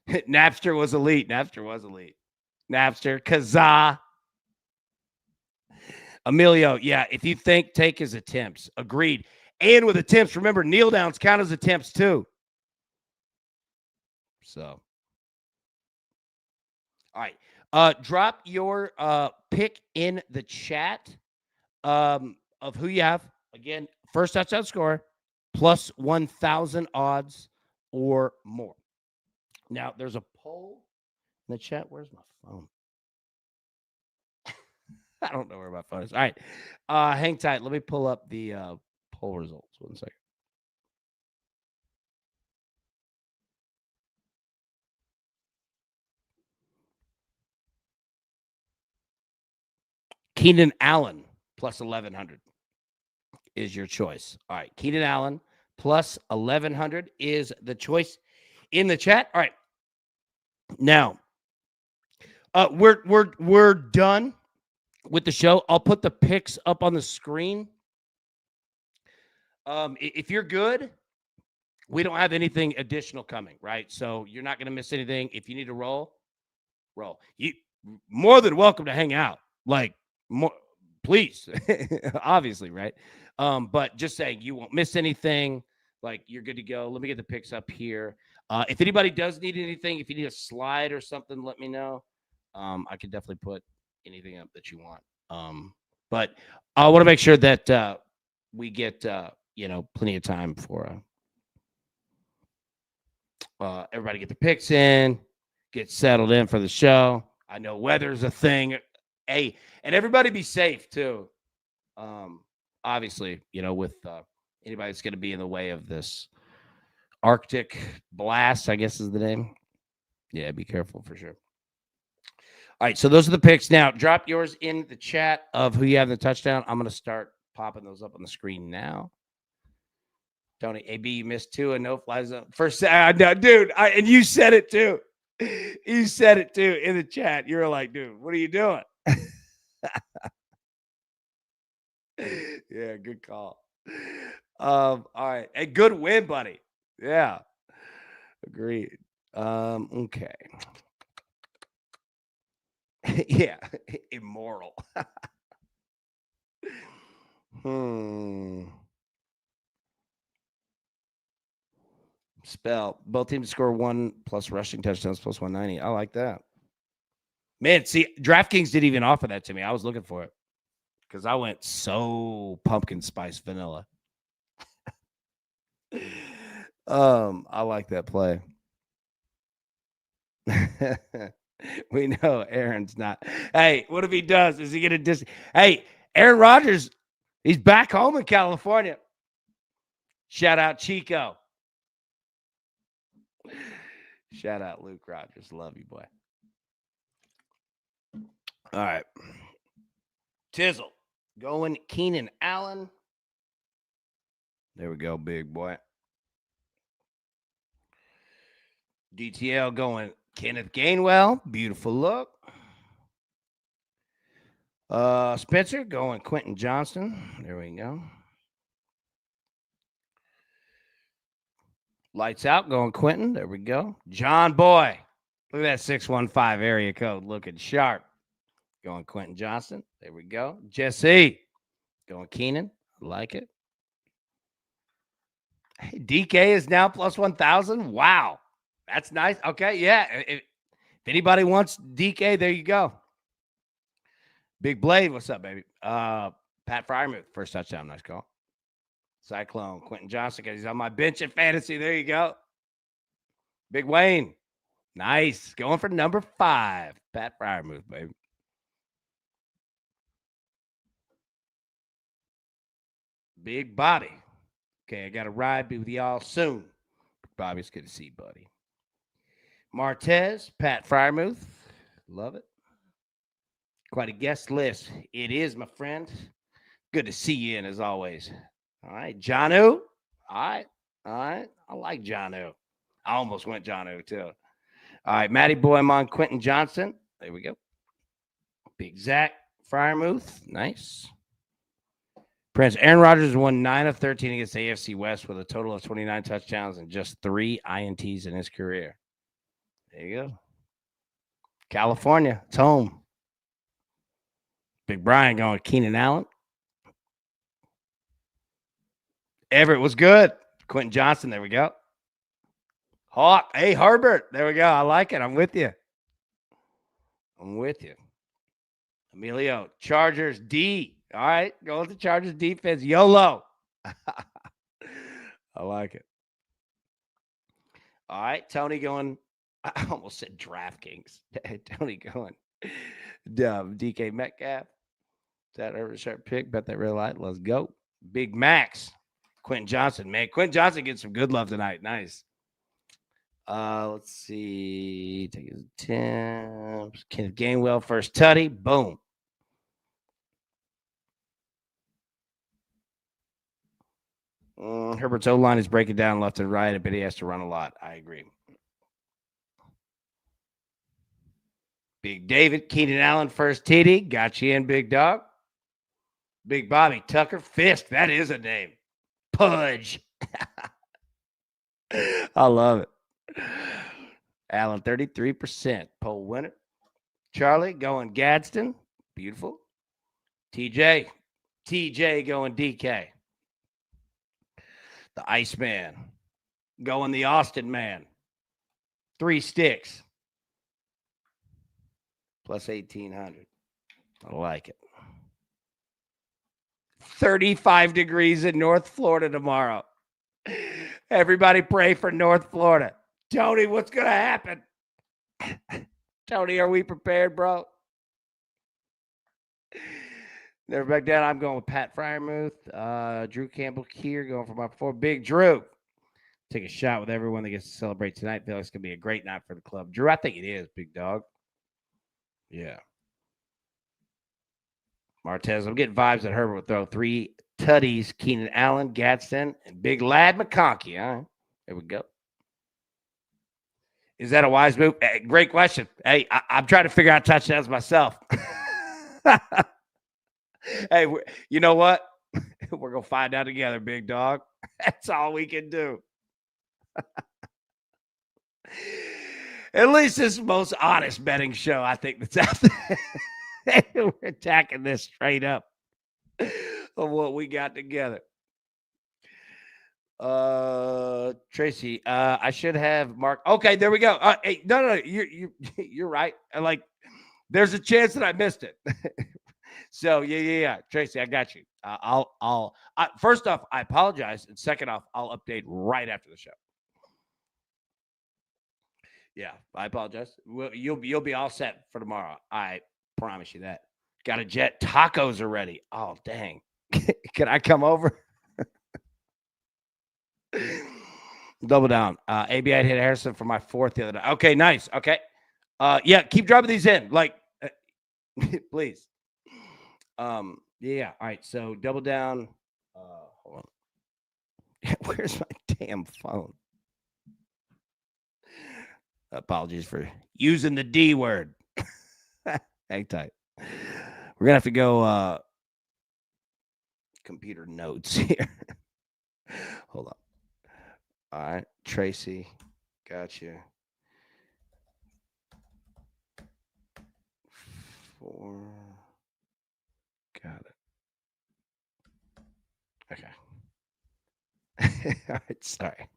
Napster was elite. Napster, Kazaa. Emilio. Yeah. If you think, take his attempts. Agreed. And with attempts, remember, kneel downs count as attempts too. So, all right. Drop your pick in the chat of who you have. Again, first touchdown score. Plus 1,000 odds or more. Now, there's a poll in the chat. Where's my phone? I don't know where my phone is. All right. Hang tight. Let me pull up the poll results. 1 second. Keenan Allen plus 1,100 is your choice. All right. Keenan Allen plus 1,100 is the choice in the chat. All right. Now, we're done with the show. I'll put the picks up on the screen. If you're good, we don't have anything additional coming, right? So you're not going to miss anything. If you need to roll. You more than welcome to hang out. Like, more, please, obviously, right? But just saying you won't miss anything. Like, you're good to go. Let me get the picks up here. If anybody does need anything, if you need a slide or something, let me know. I can definitely put anything up that you want. But I want to make sure that we get plenty of time for everybody get the picks in, get settled in for the show. I know weather's a thing. Hey, and everybody be safe too. Obviously, with anybody that's going to be in the way of this Arctic blast, I guess is the name. Yeah, be careful for sure. All right, so those are the picks. Now, drop yours in the chat of who you have in the touchdown. I'm going to start popping those up on the screen now. Tony, AB, you missed two and no fly zone. First, no, dude, and you said it too. You said it too in the chat. You were like, dude, what are you doing? Yeah, good call. All right. Hey, good win, buddy. Yeah. Agreed. Okay. Yeah. Immoral. Spell. Both teams score 1 plus rushing touchdowns plus 190. I like that. Man, see, DraftKings didn't even offer that to me. I was looking for it. because I went so pumpkin spice vanilla. I like that play. We know Aaron's not. Hey, what if he does? Is he going to Hey, Aaron Rodgers, he's back home in California. Shout out Chico. Shout out Luke Rogers. Love you, boy. All right. Tizzle. Going Keenan Allen. There we go, big boy. DTL going Kenneth Gainwell. Beautiful look. Spencer going Quentin Johnston. There we go. Lights out going Quentin. There we go. John Boy. Look at that 615 area code looking sharp. Going Quentin Johnston. There we go. Jesse. Going Keenan. I like it. Hey, DK is now plus 1,000. Wow. That's nice. Okay, yeah. If anybody wants DK, there you go. Big Blade, what's up, baby? Pat Freiermuth, first touchdown. Nice call. Cyclone, Quentin Johnson, because he's on my bench in fantasy. There you go. Big Wayne. Nice. Going for number 5. Pat Freiermuth, baby. Big Bobby. Okay, I got to ride with y'all soon. Bobby's good to see you, buddy. Martez, Pat Freiermuth. Love it. Quite a guest list. It is, my friend. Good to see you in, as always. All right, Jonu. All right. I like Jonu. I almost went Jonu, too. All right, Matty Boy, I'm on Quentin Johnson. There we go. Big Zach Freiermuth. Nice. Prince, Aaron Rodgers won 9 of 13 against the AFC West with a total of 29 touchdowns and just 3 INTs in his career. There you go. California. It's home. Big Brian going Keenan Allen. Everett was good. Quentin Johnson. There we go. Hawk. Hey, Herbert. There we go. I like it. I'm with you. Emilio. Chargers D. All right. Go with the Chargers defense. YOLO. I like it. All right. Tony going. I almost said DraftKings. Tony going. DK Metcalf. Is that a sharp pick? Bet that real light. Let's go. Big Max. Quentin Johnson. Man, Quentin Johnson gets some good love tonight. Nice. Let's see. Take his attempts. Kenneth Gainwell, first tutty. Boom. Herbert's O-line is breaking down left and right. I bet he has to run a lot. I agree. Big David, Keenan Allen, first TD. Got you in, big dog. Big Bobby, Tucker, Fisk. That is a name. Pudge. I love it. Allen, 33%. Poll winner. Charlie going Gadsden. Beautiful. TJ going DK. The Iceman. Going the Austin man. 3 sticks. Plus 1,800. I like it. 35 degrees in North Florida tomorrow. Everybody pray for North Florida. Tony, what's going to happen? Tony, are we prepared, bro? Never back down. I'm going with Pat Freiermuth. Drew Campbell here going for my 4. Big Drew. Take a shot with everyone that gets to celebrate tonight. Feel like it's going to be a great night for the club. Drew, I think it is, big dog. Yeah. Martez, I'm getting vibes that Herbert will throw 3 tutties. Keenan Allen, Gadsden, and Big Lad McConkey. All right. There we go. Is that a wise move? Hey, great question. Hey, I'm trying to figure out touchdowns myself. Hey, you know what? We're going to find out together, big dog. That's all we can do. At least this is the most honest betting show I think that's out there. We're attacking this straight up of what we got together. Tracy, I should have Mark. Okay, there we go. Hey, no, you're right. Like, there's a chance that I missed it. So yeah. Tracy, I got you. First off, I apologize, and second off, I'll update right after the show. Yeah, I apologize. You'll be all set for tomorrow. I promise you that. Got a jet. Tacos are ready. Oh dang! Can I come over? Double down. AB I hit Harrison for my 4th the other day. Okay, nice. Okay. Yeah, keep dropping these in. Like, please. Yeah. All right. So double down. Hold on. Where's my damn phone? Apologies for using the D word. Hang tight. We're gonna have to go computer notes here. Hold on. All right, Tracy, got you. 4. Got it. Okay. All right, sorry.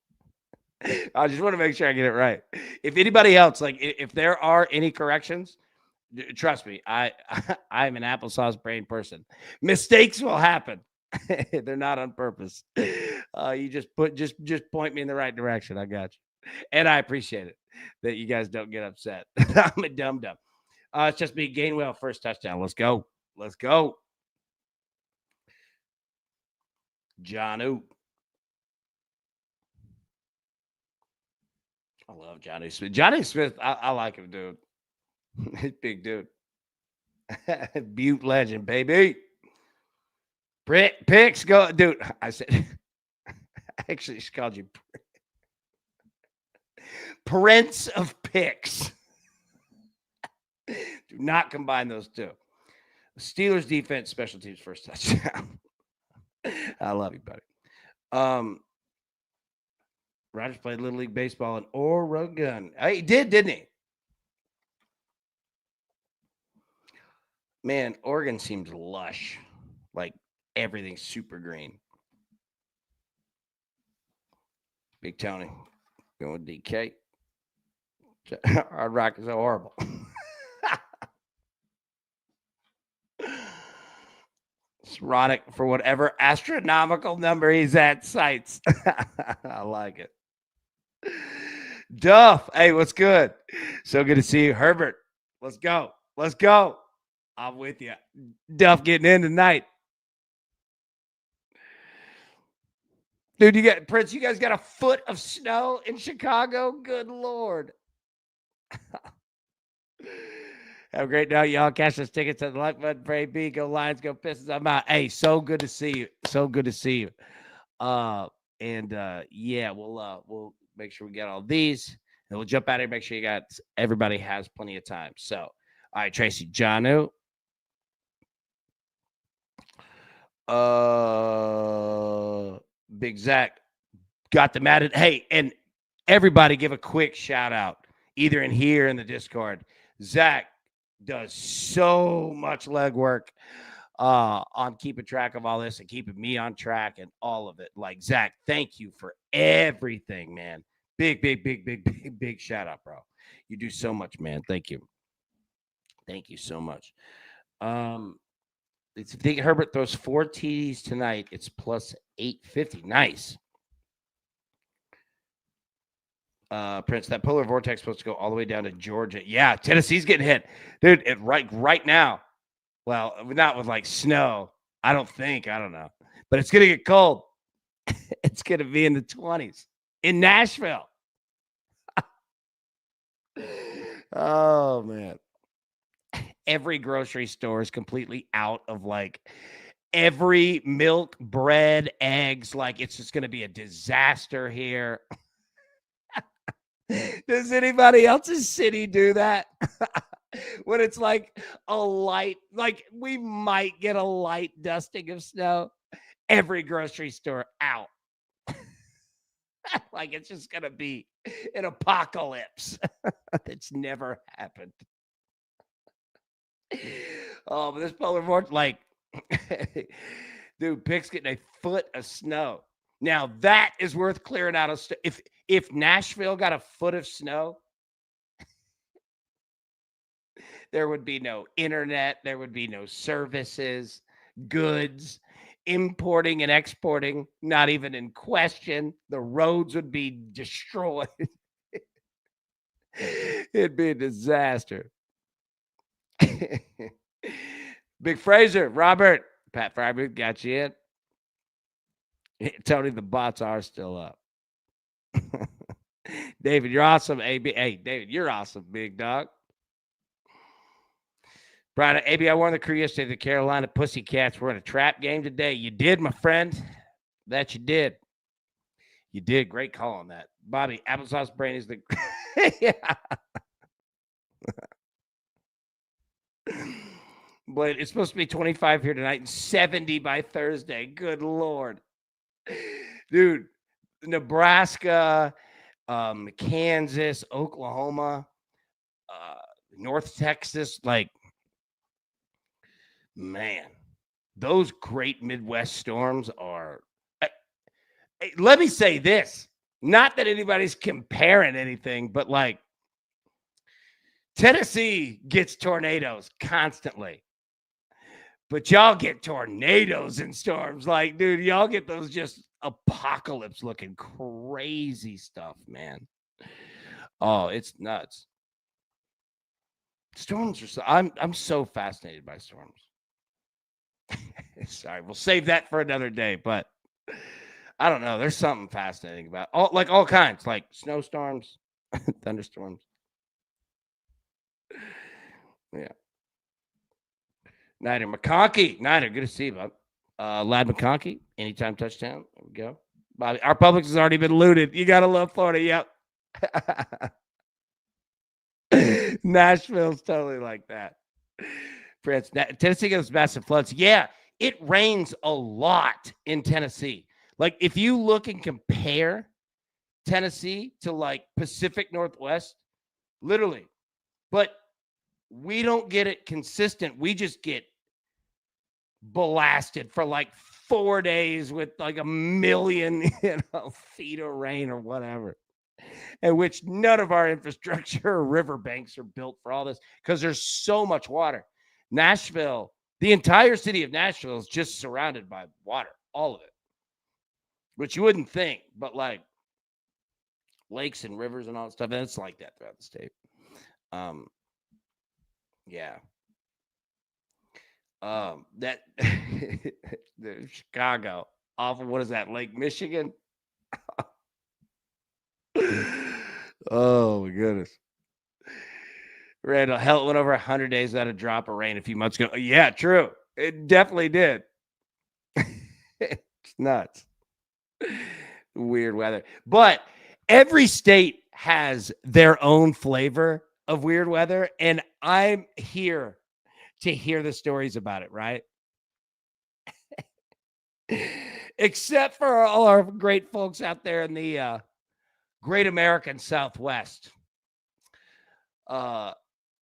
I just want to make sure I get it right. If anybody else, like, if there are any corrections, trust me, I'm an applesauce brain person. Mistakes will happen. They're not on purpose. You just point me in the right direction. I got you, and I appreciate it that you guys don't get upset. I'm a dum. It's just me. Gainwell first touchdown. Let's go. Jonnu. I love Johnny Smith. Johnny Smith, I like him, dude. He's big dude. Butte legend, baby. Picks go, dude. I said, actually, she called you Prince of Picks. Do not combine those two. Steelers defense, special teams, first touchdown. I love you, buddy. Rogers played Little League Baseball in Oregon. He did, didn't he? Man, Oregon seems lush. Like, everything's super green. Big Tony going with DK. Hard Rock is so horrible. Ronick for whatever astronomical number he's at cites. I like it. Duff, hey, what's good? So good to see you. Herbert, let's go. I'm with you. Duff getting in tonight. Dude, you got Prince, you guys got a foot of snow in Chicago? Good Lord. Have a great night, y'all. Cash those tickets to the like button. Pray B. Go Lions. Go Pistons. I'm out. Hey, so good to see you. Yeah, we'll make sure we get all these, and we'll jump out here. Make sure everybody has plenty of time. So, all right, Tracy, Jonnu. Big Zach got them added. Hey, and everybody give a quick shout out, either in here in the Discord. Zach does so much legwork on keeping track of all this and keeping me on track and all of it. Like, Zach, thank you for everything, man. Big shout out, bro. You do so much, man. Thank you so much. If you think Herbert throws 4 TDs tonight, it's plus 850. Nice. Prince, that polar vortex supposed to go all the way down to Georgia. Yeah, Tennessee's getting hit. Dude, right now. Well, not with like snow. I don't know. But it's going to get cold. It's going to be in the 20s in Nashville. Oh, man. Every grocery store is completely out of like every milk, bread, eggs. Like, it's just going to be a disaster here. Does anybody else's city do that? When it's like a light, like we might get a light dusting of snow, every grocery store out. Like, it's just going to be an apocalypse. That's never happened. Oh, but this polar vortex, like, dude, Pick's getting a foot of snow. Now, that is worth clearing out of if Nashville got a foot of snow, There would be no internet. There would be no services, goods, importing and exporting, not even in question. The roads would be destroyed. It'd be a disaster. Big Fraser, Robert, Pat Freiberg, got you in. Tony, the bots are still up. David, you're awesome. AB, hey, David, you're awesome, big dog. Brian, AB, I won the crew yesterday. The Carolina Pussycats were in a trap game today. You did, my friend. That you did. You did. Great call on that. Bobby, applesauce brain is the... Yeah. But it's supposed to be 25 here tonight and 70 by Thursday. Good Lord. Dude, Nebraska, Kansas, Oklahoma, North Texas, like, man, those great Midwest storms are... Let me say this. Not that anybody's comparing anything, but like, Tennessee gets tornadoes constantly. But y'all get tornadoes and storms. Like, dude, y'all get those just apocalypse looking crazy stuff, man. Oh, it's nuts. Storms are so... I'm so fascinated by storms. Sorry, we'll save that for another day, but I don't know. There's something fascinating about all kinds, like snowstorms, thunderstorms. Yeah. Niner McConkey. Niner, good to see you, bud. Lad McConkey, anytime touchdown. There we go. Bobby, our Publix has already been looted. You got to love Florida. Yep. Nashville's totally like that. France, Tennessee gets massive floods. Yeah, it rains a lot in Tennessee. Like, if you look and compare Tennessee to, like, Pacific Northwest, literally. But we don't get it consistent. We just get blasted for, like, 4 days with, like, 1 million, feet of rain or whatever. In which none of our infrastructure or riverbanks are built for all this because there's so much water. Nashville, the entire city of Nashville is just surrounded by water, all of it, which you wouldn't think, but like lakes and rivers and all that stuff, and it's like that throughout the state. Yeah. That the Chicago off of, what is that, Lake Michigan? Oh my goodness. Randall, hell, it went over 100 days without a drop of rain a few months ago. Yeah, true. It definitely did. It's nuts. Weird weather. But every state has their own flavor of weird weather, and I'm here to hear the stories about it, right? Except for all our great folks out there in the great American Southwest.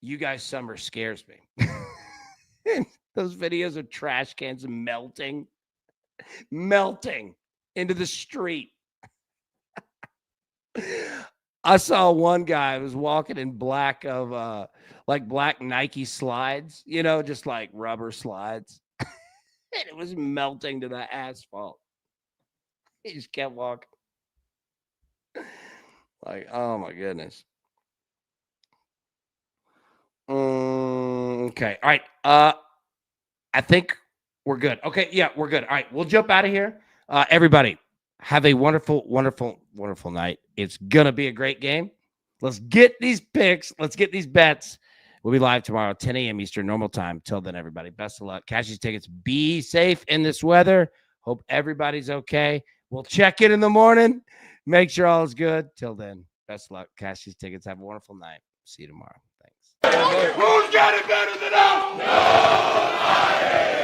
You guys' summer scares me. Those videos of trash cans melting into the street. I saw one guy who was walking in black of like black Nike slides, just like rubber slides. And it was melting to the asphalt. He just kept walking. Like, oh my goodness. Okay. All right. I think we're good. Okay. Yeah, we're good. All right. We'll jump out of here. Everybody, have a wonderful, wonderful, wonderful night. It's going to be a great game. Let's get these picks. Let's get these bets. We'll be live tomorrow, 10 a.m. Eastern, normal time. Till then, everybody, best of luck. Cash these tickets. Be safe in this weather. Hope everybody's okay. We'll check in the morning. Make sure all is good. Till then, best of luck. Cash these tickets. Have a wonderful night. See you tomorrow. Thanks. Who's got it better than us? Nobody.